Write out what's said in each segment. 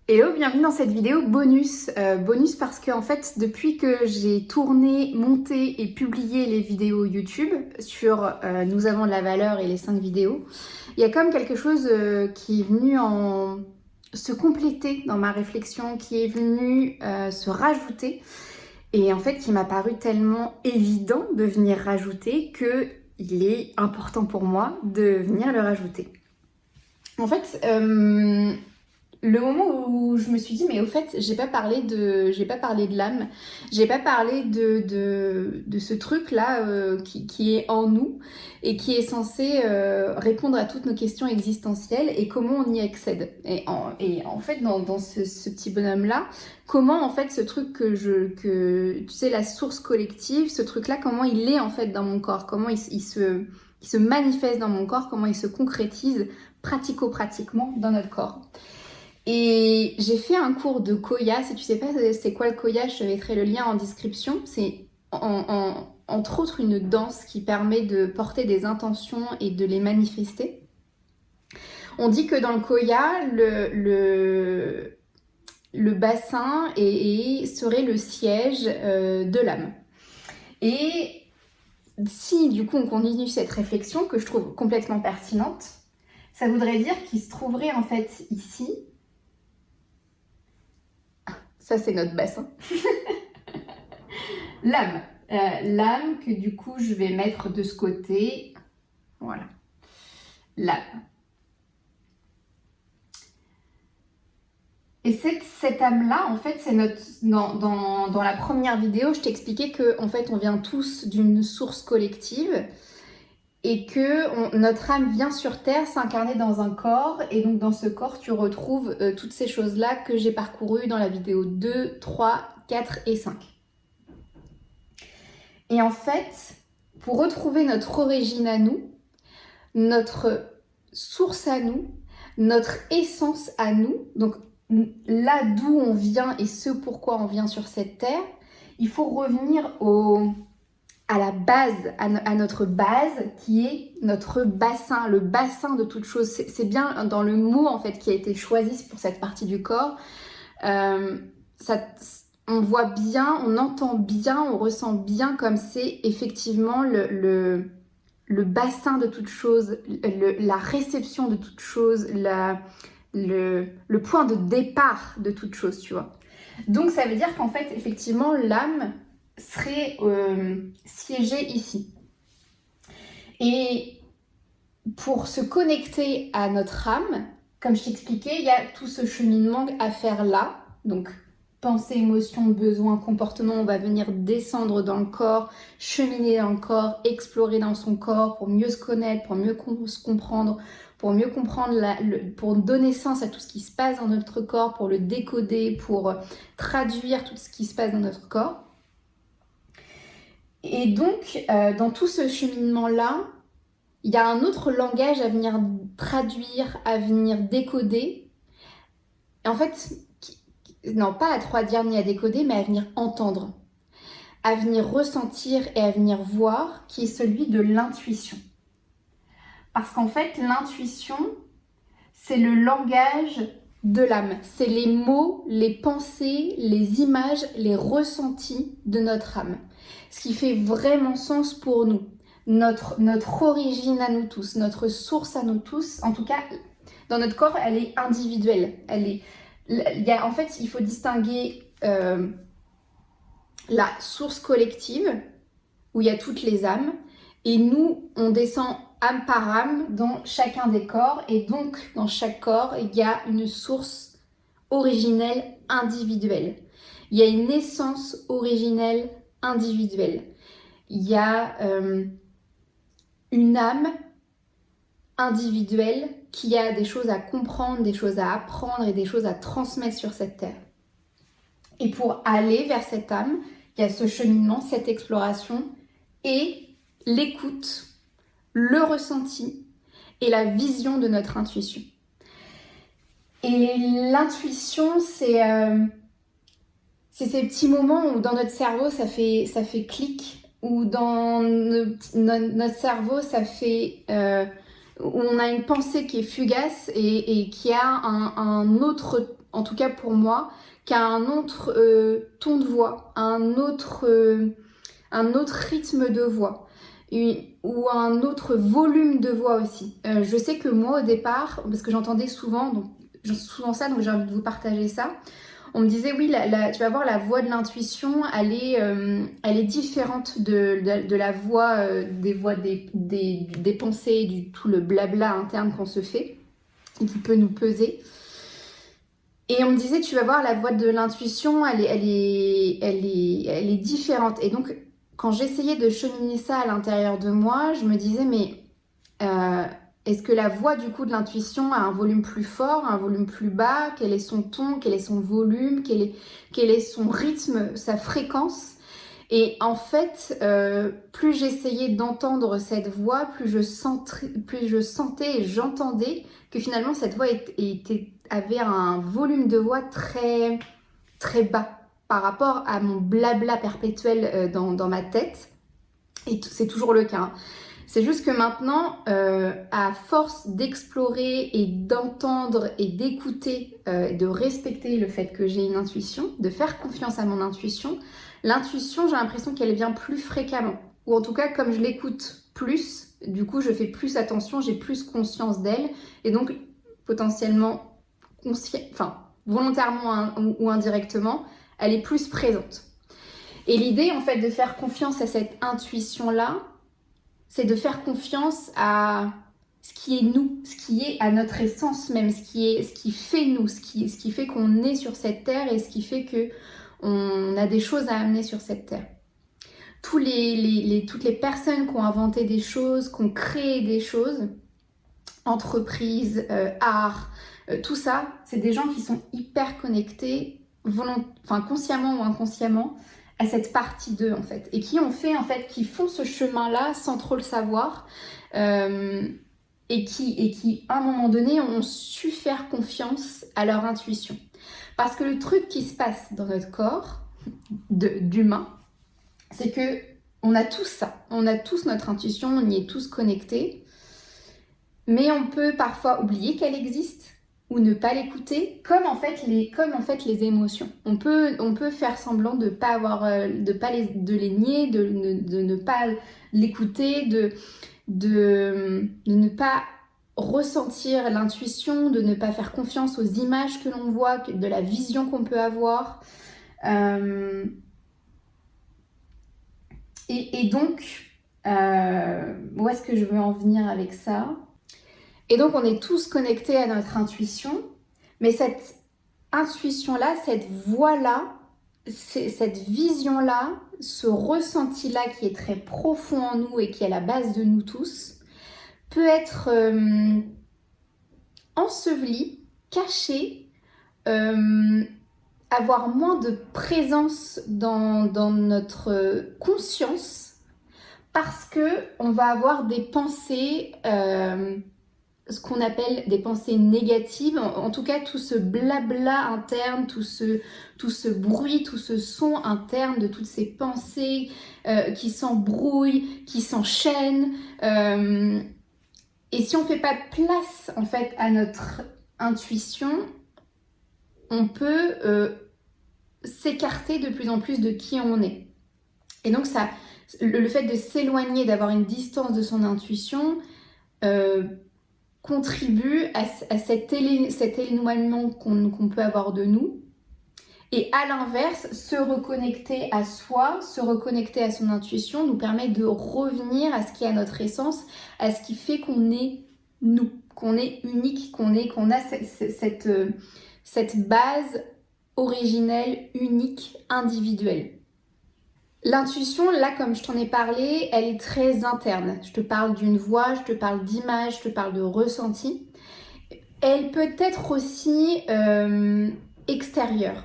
Hello, bienvenue dans cette vidéo bonus. Bonus parce que en fait, depuis que j'ai tourné, monté et publié les vidéos YouTube sur Nous avons de la valeur et les 5 vidéos, il y a comme quelque chose qui est venu se compléter dans ma réflexion, qui est venu se rajouter et en fait qui m'a paru tellement évident de venir rajouter que il est important pour moi de venir le rajouter. En fait, le moment où je me suis dit, mais au fait, j'ai pas parlé de l'âme, j'ai pas parlé de ce truc-là qui est en nous et qui est censé répondre à toutes nos questions existentielles et comment on y accède. Et en fait, dans ce petit bonhomme-là, comment en fait ce truc tu sais, la source collective, ce truc-là, comment il est en fait dans mon corps, comment il se manifeste dans mon corps, comment il se concrétise pratico-pratiquement dans notre corps. Et j'ai fait un cours de Koya. Si tu sais pas c'est quoi le Koya, je te mettrai le lien en description. C'est entre autres une danse qui permet de porter des intentions et de les manifester. On dit que dans le Koya, le bassin serait le siège de l'âme. Et si du coup on continue cette réflexion que je trouve complètement pertinente, ça voudrait dire qu'il se trouverait en fait ici. Ça, c'est notre bassin. L'âme. L'âme que du coup, je vais mettre de ce côté. Voilà. L'âme. Et cette âme-là, en fait, c'est notre... Dans la première vidéo, je t'expliquais qu'en fait, on vient tous d'une source collective et que notre âme vient sur Terre s'incarner dans un corps. Et donc, dans ce corps, tu retrouves toutes ces choses-là que j'ai parcourues dans la vidéo 2, 3, 4 et 5. Et en fait, pour retrouver notre origine à nous, notre source à nous, notre essence à nous, donc là d'où on vient et ce pourquoi on vient sur cette terre, il faut revenir à la base, à notre base qui est notre bassin, le bassin de toute chose. C'est bien dans le mot en fait qui a été choisi pour cette partie du corps. On voit bien, on entend bien, on ressent bien comme c'est effectivement le bassin de toute chose, la réception de toute chose, le point de départ de toute chose, tu vois. Donc ça veut dire qu'en fait, effectivement, l'âme serait siégée ici. Et pour se connecter à notre âme, comme je t'expliquais, il y a tout ce cheminement à faire là, donc pensée, émotion, besoin, comportement, on va venir descendre dans le corps, cheminer dans le corps, explorer dans son corps pour mieux se connaître, pour mieux se comprendre, pour mieux comprendre, pour donner sens à tout ce qui se passe dans notre corps, pour le décoder, pour traduire tout ce qui se passe dans notre corps. Et donc, dans tout ce cheminement-là, il y a un autre langage à venir traduire, à venir décoder. Et en fait, non, pas à traduire ni à décoder, mais à venir entendre, à venir ressentir et à venir voir, qui est celui de l'intuition. Parce qu'en fait, l'intuition, c'est le langage de l'âme. C'est les mots, les pensées, les images, les ressentis de notre âme. Ce qui fait vraiment sens pour nous. Notre origine à nous tous, notre source à nous tous, en tout cas, dans notre corps, elle est individuelle. En fait, il faut distinguer la source collective, où il y a toutes les âmes, et nous, on descend âme par âme dans chacun des corps, et donc dans chaque corps, il y a une source originelle individuelle. Il y a une essence originelle individuelle. Il y a une âme individuelle qui a des choses à comprendre, des choses à apprendre et des choses à transmettre sur cette terre. Et pour aller vers cette âme, il y a ce cheminement, cette exploration et l'écoute, le ressenti et la vision de notre intuition. Et l'intuition, c'est ces petits moments où dans notre cerveau, ça fait clic, où dans notre cerveau, ça fait... où on a une pensée qui est fugace et qui a un autre en tout cas pour moi, qui a un autre ton de voix, un autre rythme de voix ou un autre volume de voix aussi. Je sais que moi au départ, parce que j'entendais souvent ça, donc j'ai envie de vous partager ça. On me disait oui, tu vas voir la voix de l'intuition, elle est différente de la voix des pensées, du tout le blabla interne qu'on se fait et qui peut nous peser. Et on me disait tu vas voir la voix de l'intuition, elle est différente. Et donc quand j'essayais de cheminer ça à l'intérieur de moi, je me disais mais est-ce que la voix du coup de l'intuition a un volume plus fort, un volume plus bas? Quel est son ton? Quel est son volume? Quel est son rythme, sa fréquence? Et en fait, plus j'essayais d'entendre cette voix, plus je sentais et j'entendais que finalement cette voix avait un volume de voix très, très bas par rapport à mon blabla perpétuel dans ma tête. Et c'est toujours le cas, hein. C'est juste que maintenant, à force d'explorer et d'entendre et d'écouter, de respecter le fait que j'ai une intuition, de faire confiance à mon intuition, l'intuition, j'ai l'impression qu'elle vient plus fréquemment. Ou en tout cas, comme je l'écoute plus, du coup, je fais plus attention, j'ai plus conscience d'elle. Et donc, potentiellement, volontairement ou indirectement, elle est plus présente. Et l'idée, en fait, de faire confiance à cette intuition-là, c'est de faire confiance à ce qui est nous, ce qui est à notre essence même, ce qui fait nous, ce qui fait qu'on est sur cette terre et ce qui fait qu'on a des choses à amener sur cette terre. Toutes les personnes qui ont inventé des choses, qui ont créé des choses, entreprises, art, tout ça, c'est des gens qui sont hyper connectés, consciemment ou inconsciemment, à cette partie d'eux en fait, et qui font ce chemin-là sans trop le savoir, et qui à un moment donné ont su faire confiance à leur intuition. Parce que le truc qui se passe dans notre corps d'humain, c'est que on a tous ça, on a tous notre intuition, on y est tous connectés, mais on peut parfois oublier qu'elle existe ou ne pas l'écouter, comme en fait les émotions. On peut faire semblant de pas avoir, de les nier, de ne pas l'écouter, de ne pas ressentir l'intuition, de ne pas faire confiance aux images que l'on voit, de la vision qu'on peut avoir. Et donc, où est-ce que je veux en venir avec ça ? Et donc, on est tous connectés à notre intuition, mais cette intuition-là, cette voix-là, cette vision-là, ce ressenti-là qui est très profond en nous et qui est à la base de nous tous, peut être enseveli, caché, avoir moins de présence dans notre conscience parce qu'on va avoir des pensées... ce qu'on appelle des pensées négatives, en tout cas tout ce blabla interne, tout ce bruit, tout ce son interne de toutes ces pensées qui s'embrouillent, qui s'enchaînent. Et si on ne fait pas de place en fait à notre intuition, on peut s'écarter de plus en plus de qui on est. Et donc ça, le fait de s'éloigner, d'avoir une distance de son intuition, contribue à cet éloignement qu'on peut avoir de nous. Et à l'inverse, se reconnecter à soi, se reconnecter à son intuition nous permet de revenir à ce qui est à notre essence, à ce qui fait qu'on est nous, qu'on est unique, qu'on a cette base originelle, unique, individuelle. L'intuition, là, comme je t'en ai parlé, elle est très interne. Je te parle d'une voix, je te parle d'image, je te parle de ressenti. Elle peut être aussi extérieure.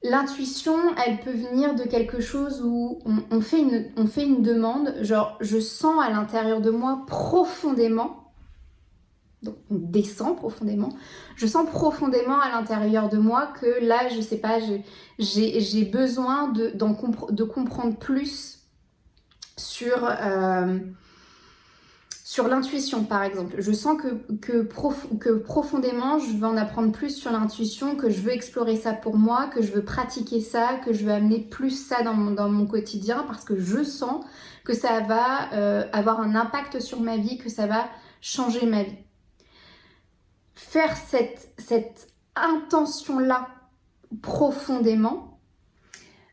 L'intuition, elle peut venir de quelque chose où on fait une demande, genre je sens à l'intérieur de moi profondément. Donc on descend profondément. Je sens profondément à l'intérieur de moi que là, je sais pas, j'ai besoin de comprendre plus sur Sur l'intuition, par exemple, je sens que profondément, je veux en apprendre plus sur l'intuition, que je veux explorer ça pour moi, que je veux pratiquer ça, que je veux amener plus ça dans mon quotidien, parce que je sens que ça va avoir un impact sur ma vie, que ça va changer ma vie. Faire cette intention-là profondément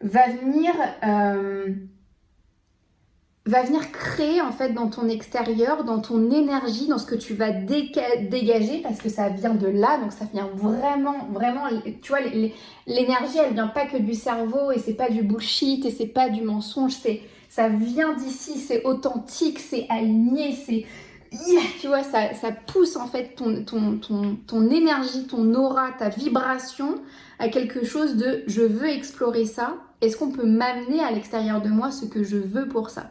va venir créer en fait dans ton extérieur, dans ton énergie, dans ce que tu vas dégager, parce que ça vient de là, donc ça vient vraiment, tu vois, l'énergie elle vient pas que du cerveau, et c'est pas du bullshit, et c'est pas du mensonge, ça vient d'ici, c'est authentique, c'est aligné, c'est... Yeah, tu vois, ça pousse en fait ton énergie, ton aura, ta vibration à quelque chose de je veux explorer ça. Est-ce qu'on peut m'amener à l'extérieur de moi ce que je veux pour ça?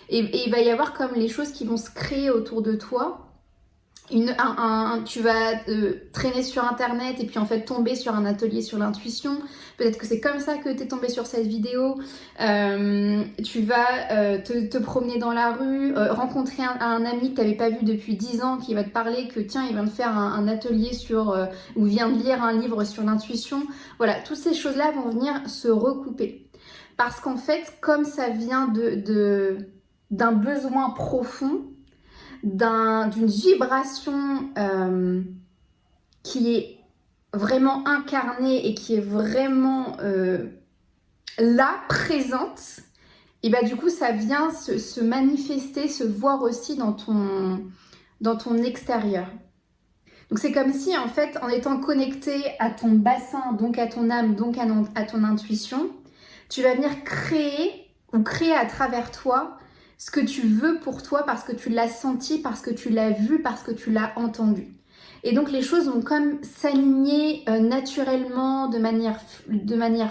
Et il va y avoir comme les choses qui vont se créer autour de toi. Tu vas traîner sur internet et puis en fait tomber sur un atelier sur l'intuition. Peut-être que c'est comme ça que tu es tombé sur cette vidéo. Tu vas te promener dans la rue, rencontrer un ami que tu n'avais pas vu depuis 10 ans qui va te parler que tiens, il vient de faire un atelier ou vient de lire un livre sur l'intuition. Voilà, toutes ces choses-là vont venir se recouper. Parce qu'en fait, comme ça vient d'un besoin profond, d'une vibration qui est vraiment incarnée et qui est vraiment là, présente, et bah du coup ça vient se manifester, se voir aussi dans ton extérieur. Donc c'est comme si en fait en étant connecté à ton bassin, donc à ton âme, donc à ton intuition, tu vas venir créer à travers toi ce que tu veux pour toi parce que tu l'as senti, parce que tu l'as vu, parce que tu l'as entendu. Et donc les choses vont comme s'aligner naturellement, de manière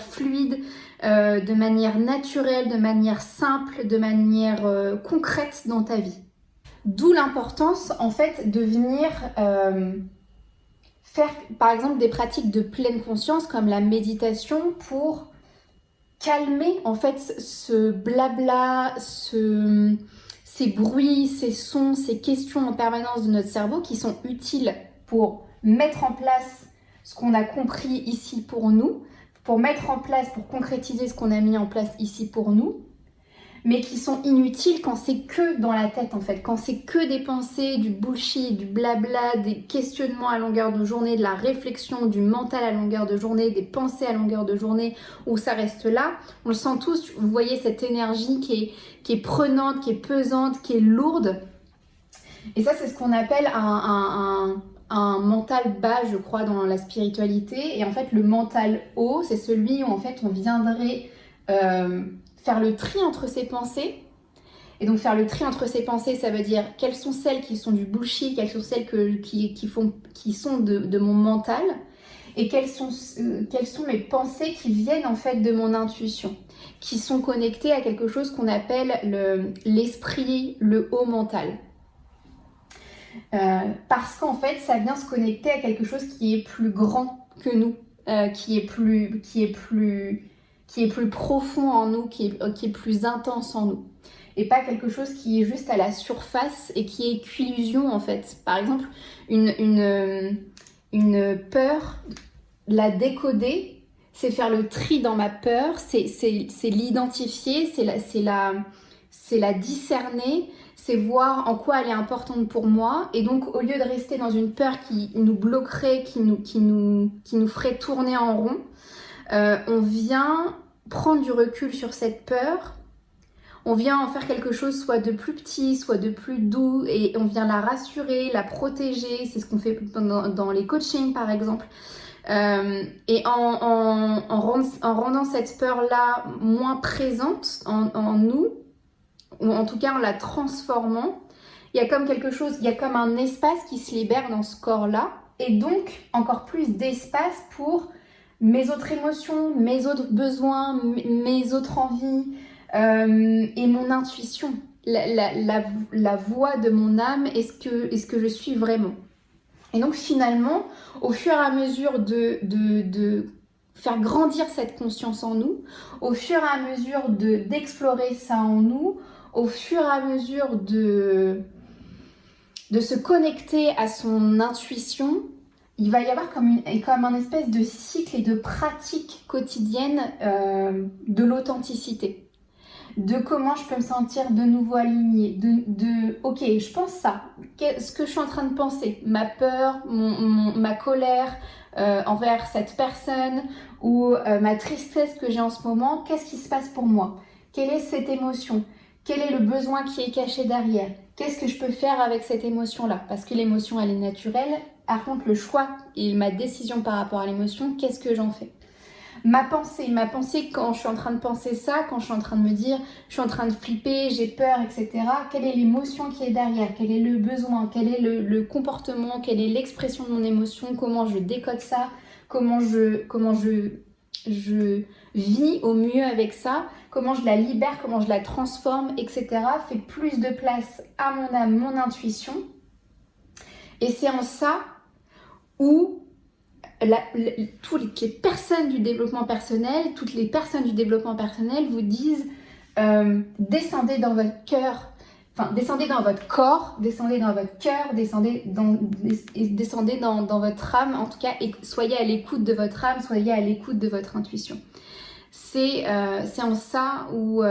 fluide, de manière naturelle, de manière simple, de manière concrète dans ta vie. D'où l'importance en fait de venir faire par exemple des pratiques de pleine conscience comme la méditation pour calmer en fait ce blabla, ces bruits, ces sons, ces questions en permanence de notre cerveau qui sont utiles pour mettre en place ce qu'on a compris ici pour nous, pour mettre en place, pour concrétiser ce qu'on a mis en place ici pour nous, mais qui sont inutiles quand c'est que dans la tête en fait, quand c'est que des pensées, du bullshit, du blabla, des questionnements à longueur de journée, de la réflexion, du mental à longueur de journée, des pensées à longueur de journée, où ça reste là. On le sent tous, vous voyez cette énergie qui est prenante, qui est pesante, qui est lourde. Et ça c'est ce qu'on appelle un mental bas, je crois, dans la spiritualité. Et en fait le mental haut, c'est celui où en fait on viendrait... faire le tri entre ses pensées. Et donc faire le tri entre ses pensées, ça veut dire quelles sont celles qui sont du bullshit, quelles sont celles qui sont de mon mental, et quelles sont mes pensées qui viennent en fait de mon intuition, qui sont connectées à quelque chose qu'on appelle l'esprit, le haut mental. Parce qu'en fait, ça vient se connecter à quelque chose qui est plus grand que nous, qui est plus profond en nous, qui est plus intense en nous. Et pas quelque chose qui est juste à la surface et qui est qu'illusion en fait. Par exemple, une peur, la décoder, c'est faire le tri dans ma peur, c'est l'identifier, c'est la discerner, c'est voir en quoi elle est importante pour moi. Et donc, au lieu de rester dans une peur qui nous bloquerait, qui nous ferait tourner en rond, on vient prendre du recul sur cette peur, on vient en faire quelque chose soit de plus petit, soit de plus doux, et on vient la rassurer, la protéger. C'est ce qu'on fait dans les coachings par exemple. Et en rendant cette peur-là moins présente en nous, ou en tout cas en la transformant, il y a comme quelque chose, il y a comme un espace qui se libère dans ce corps-là, et donc encore plus d'espace pour mes autres émotions, mes autres besoins, mes autres envies, et mon intuition, la voix de mon âme, est-ce que je suis vraiment. Et donc finalement, au fur et à mesure de faire grandir cette conscience en nous, au fur et à mesure d'explorer ça en nous, au fur et à mesure de se connecter à son intuition, il va y avoir comme un espèce de cycle et de pratique quotidienne de l'authenticité. De comment je peux me sentir de nouveau alignée, ok, je pense ça, ce que je suis en train de penser, ma peur, ma colère envers cette personne ou ma tristesse que j'ai en ce moment, qu'est-ce qui se passe pour moi? Quelle est cette émotion? Quel est le besoin qui est caché derrière? Qu'est-ce que je peux faire avec cette émotion-là? Parce que l'émotion, elle est naturelle. Par contre, le choix et ma décision par rapport à l'émotion, qu'est-ce que j'en fais? Ma pensée, quand je suis en train de penser ça, quand je suis en train de me dire, je suis en train de flipper, j'ai peur, etc. Quelle est l'émotion qui est derrière? Quel est le besoin? Quel est le comportement? Quelle est l'expression de mon émotion? Comment je décode ça? Comment je vis au mieux avec ça? Comment je la libère? Comment je la transforme, etc. Fait plus de place à mon âme, mon intuition. Et c'est en ça où toutes les personnes du développement personnel, vous disent descendez dans votre cœur, enfin descendez dans votre corps, descendez dans votre cœur, descendez dans votre âme, en tout cas, et soyez à l'écoute de votre âme, soyez à l'écoute de votre intuition. C'est en ça où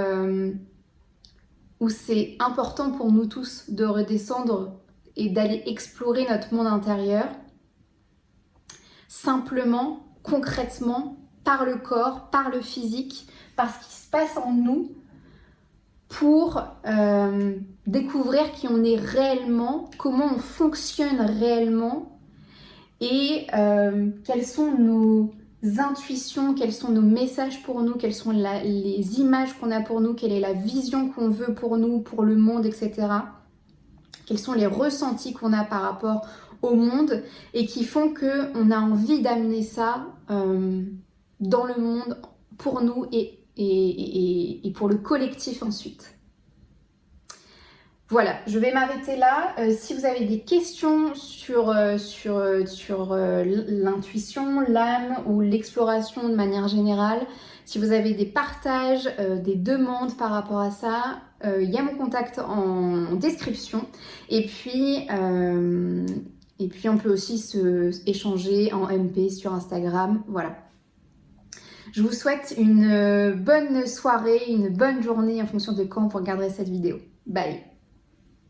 c'est important pour nous tous de redescendre et d'aller explorer notre monde intérieur, simplement, concrètement, par le corps, par le physique, par ce qui se passe en nous, pour découvrir qui on est réellement, comment on fonctionne réellement et quelles sont nos intuitions, quels sont nos messages pour nous, quelles sont les images qu'on a pour nous, quelle est la vision qu'on veut pour nous, pour le monde, etc. Quels sont les ressentis qu'on a par rapport au monde et qui font qu'on a envie d'amener ça dans le monde pour nous et pour le collectif ensuite. Voilà, je vais m'arrêter là. Si vous avez des questions sur l'intuition, l'âme ou l'exploration de manière générale, si vous avez des partages, des demandes par rapport à ça, il y a mon contact en description. Et puis on peut aussi échanger en MP sur Instagram. Voilà. Je vous souhaite une bonne soirée, une bonne journée en fonction de quand vous regarderez cette vidéo. Bye!